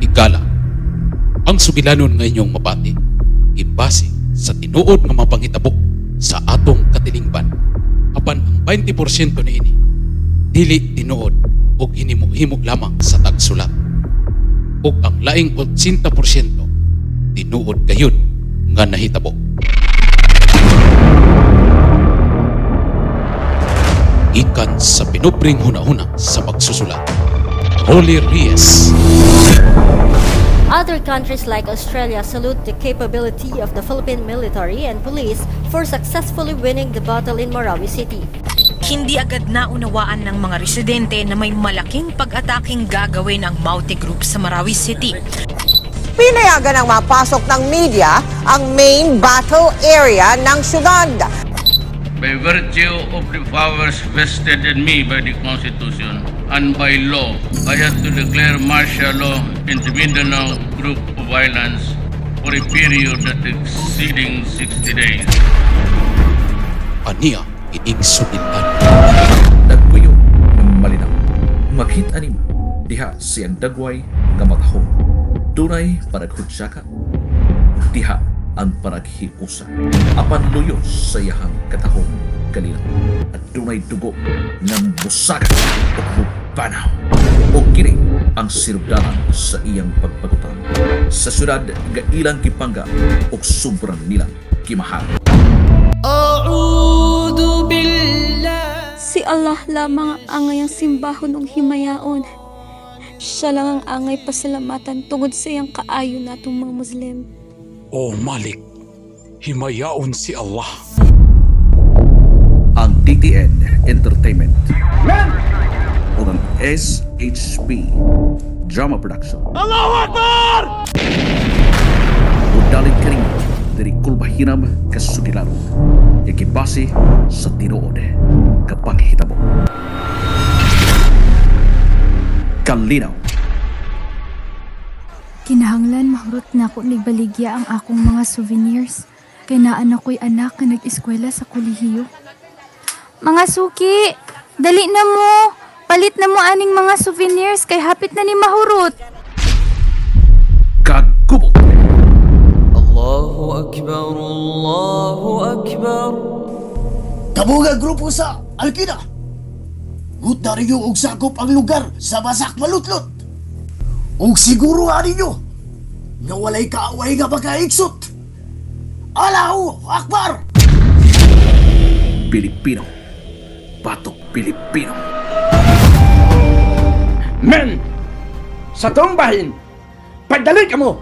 higala. Ang sugilanon nga inyong mabati ibase sa tinuod nga mapanghitabo sa atong katilingban. Apan ang 20% niini dili tinuod og hinimo-himo lamang sa tagsulat. Ug ang laing 80% tinuod gayud nga nahitabo. Ikan sa pinubring hunahuna sa magsusulat, Rolly Reyes. Other countries like Australia salute the capability of the Philippine military and police for successfully winning the battle in Marawi City. Hindi agad naunawaan ng mga residente na may malaking pag-ataking gagawin ang Maute Group sa Marawi City. Pinayagan ng mapasok ng media ang main battle area ng syudad. By virtue of the powers vested in me by the Constitution and by law, I have to declare martial law in the Mindanao Group of Islands for a period that exceeding 60 days. Aniya ining sugilan. Nagpuyo ng malinaw. Makita nimo diha siyang dagway nga matahong. Dunay paraghudsyaka. Diha ang paraghiusa. Apan luyos sa iyahang katahong kalinaw. At dunay dugo ng busaga o banaw. O kini ang sinugdanan sa iyang pagpagutan. Sa syudad nga ilang kipangga o sobrang nilang kimahal. Si Allah lamang ang angay ang simbahon ng himayaon. Siya lang ang angay pasalamatan tungod sa iyang kaayo natong mga Muslim. O Malik, himayaon si Allah. Ang DTN Entertainment o ang SHP Drama Production. Allahu Akbar! Udalit karing dari kulbahinam kasugilaron ikibase sa tinuod kapanghitabo. Kalinaw. Kinahanglan mahurot na ako ni baligya ang akong mga souvenirs. Kay naan ako'y anak na nag-eskwela sa kolehiyo. Mga suki, dali na mo. Palit na mo aning mga souvenirs kay hapit na ni mahurot. Kagubot. Allahu Akbar, Allahu Akbar. Kabuga grupo sa Al-Qaeda. Guta rin og sakop ang lugar sa basak malutlot. Ug siguro ani nyo nga walay kaaway nga magkaiksot. Allahu Akbar! Pilipino. Batok Pilipino. Men! Sa tumbahin! Pagdali ka mo!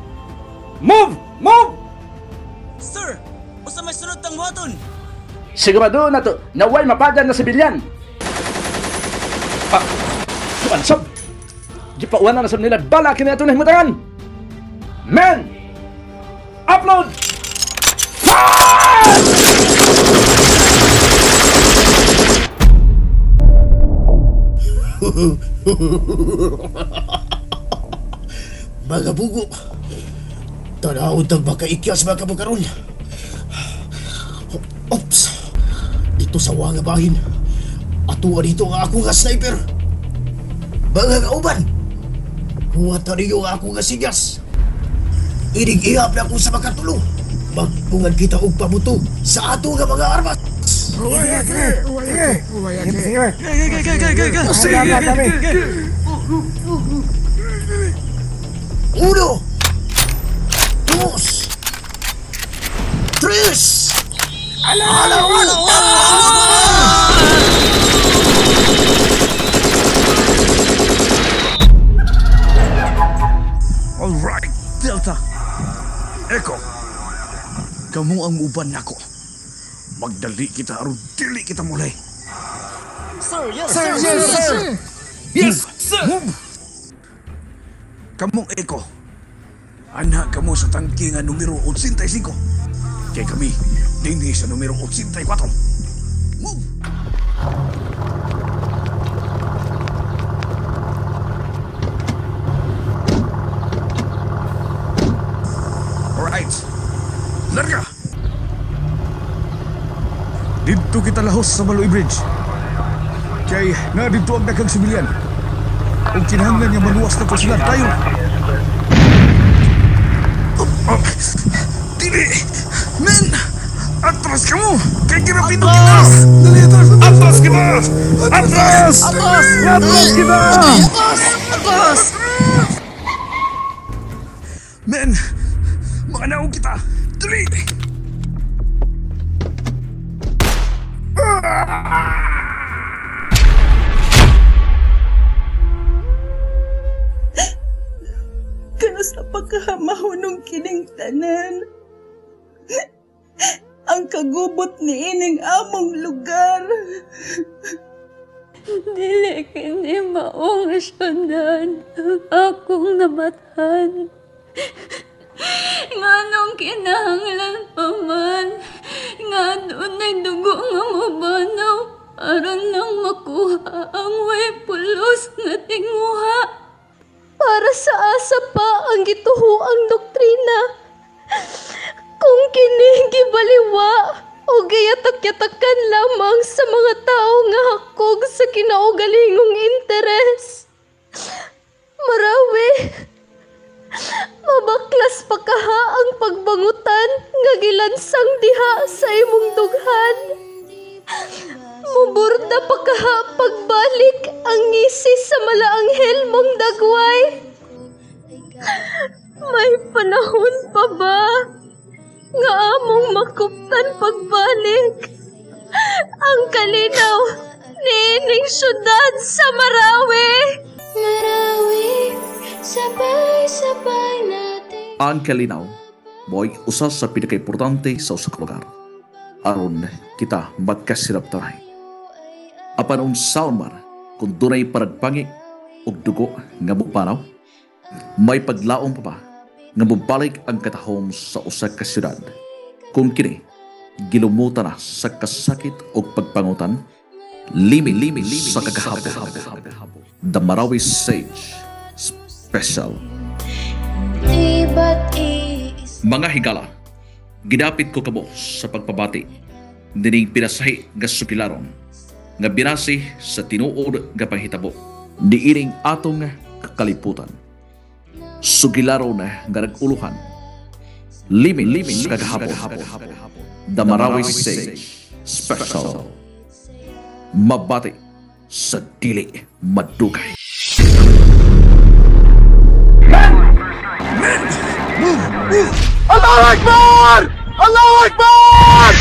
Move! Move! Sir! Usa may sunod tang buhaton! Sigurado na to, naway mapadan na sibilyan! Ansab! Di pa uwan na nasab nila bala kina ito na himutangan! Men! Upload! Mga bugo, tanawad ang makaikyas mga kabukaron. Ops! Dito sa wanga bahin, atuwa dito ang ako nga sniper. Mga kauban, huwata niyo ang ako nga sigas. Inig-ihap na ako sa makatulo. Magpungan kita og pabuto sa ato nga mga armas. Uno, dos, tres. Alright, Delta. Echo. Kamu ang uban nako. Magdali kita aron dili kita mulay. Sir, yes, sir. Yes, sir. Yes, sir. Move. Kamong Echo. Anak kamo sa tangke nga numero 85. Kay kami dinhi sa numero 84. Move. Alright. Larga. Dito kita lahos sa Maloy Bridge. Kay na dito ang daghang sibilyan. Kung kinahanglan nga maluwas na to sila tayo. Dili! Men! Atras ka mo! Kay kirapito kita! Dali, atras! Atras kita! Atras! Atras! Atras kita! Atras! Men! Makanaw kita! Dali! Kano sa pagkahamahunong kining tanan. Ang kagubot ni ining among lugar. Dili kini maong sundan akong namatan. Nganong kinahanglan pa man nga dunay dugo nga mabanaw aron lang makuha ang way pulos nga tinguha. Para sa asa pa ang gituhuang doktrina. Kung kini gibaliwa o gayatak-yatakan lamang sa mga tao nga hakog sa kinaugalingong interes. Marawi, mabaklas pa kaha ang pagbangutan nga gilansang diha sa imong dughan. Muburda pa kaha pagbalik ang ngisi sa malaanghel mong dagway. May panahon pa ba nga among makuptan pagbalik ang kalinaw ni ining syudad sa Marawi? Marawi, sabay-sabay natin. Ang kalinaw mo'y usa sa pinaka-importante sa usa ka lugar aron kita magkasirap taray. Apan unsaon man kung dunay paragpangi og dugo nga mupanaw, may paglaom pa ba nga mubalik ang katahom sa usa ka syudad kung kini gilumutan na sa kasakit o pagpangutan, limi sa kagahapon. The Marawi Sage Special. Mga higala, gidapit ko kamo sa pagpabati dining pinasahi nga sugilaron nga binasi sa tinuod nga panghitabo diining atong kakaliputan. Sugilaron nga naguluhan, limi sa kagahapon. The Marawi Sage Special. Mabati sa dili madugay. Allahu Akbar! Allahu Akbar!